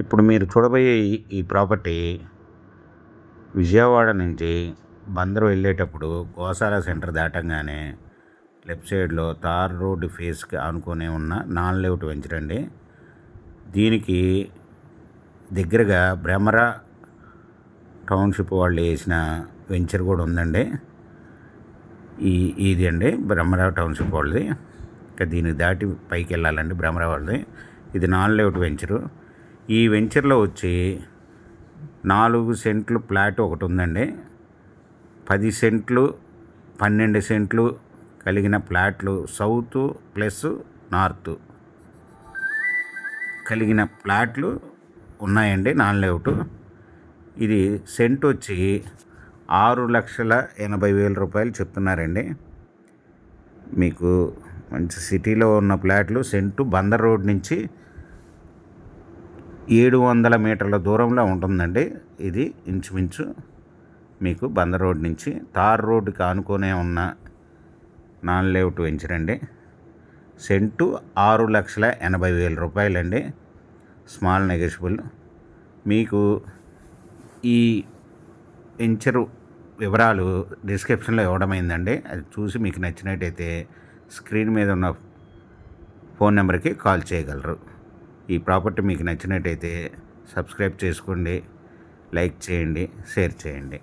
ఇప్పుడు మీరు చూడబోయే ఈ ప్రాపర్టీ విజయవాడ నుంచి బందరు వెళ్ళేటప్పుడు గోశాల సెంటర్ దాటంగానే లెఫ్ట్ సైడ్లో తార్ రోడ్డు ఫేస్కి ఆనుకొని ఉన్న నాన్ లేఅవుట్ వెంచర్ అండి. దీనికి దగ్గరగా భ్రమర టౌన్షిప్ వాళ్ళు వేసిన వెంచర్ కూడా ఉందండి. ఇది అండి భ్రమర టౌన్షిప్ వాళ్ళది. ఇంకా దీనికి దాటి పైకి వెళ్ళాలండి భ్రమర వాళ్ళది. ఇది నాన్ లేఅవుట్ వెంచరు. ఈ వెంచర్లో వచ్చి 4 సెంట్లు ప్లాట్ ఒకటి ఉందండి. 10 సెంట్లు 12 సెంట్లు కలిగిన ప్లాట్లు సౌత్ ప్లస్ నార్త్ కలిగిన ప్లాట్లు ఉన్నాయండి నాన్ లేఅవుట్. ఇది సెంట్ వచ్చి 6,80,000 రూపాయలు చెప్తున్నారండి. మీకు మంచి సిటీలో ఉన్న ప్లాట్లు సెంటు బందర్ రోడ్ నుంచి 700 మీటర్ల దూరంలో ఉంటుందండి. ఇది ఇంచుమించు మీకు బందర్ రోడ్ నుంచి తార్ రోడ్డుకి ఆనుకొనే ఉన్న నాన్ లేఅవుట్ వెంచర్ అండి. సెంటు 6,80,000 రూపాయలండి. Small negotiable. మీకు ఈ వెంచరు వివరాలు డిస్క్రిప్షన్లో ఇవ్వడమైందండి. అది చూసి మీకు నచ్చినట్టయితే స్క్రీన్ మీద ఉన్న ఫోన్ నెంబర్కి కాల్ చేయగలరు. ఈ ప్రాపర్టీ మీకు నచ్చినట్టయితే సబ్స్క్రైబ్ చేసుకోండి, లైక్ చేయండి, షేర్ చేయండి.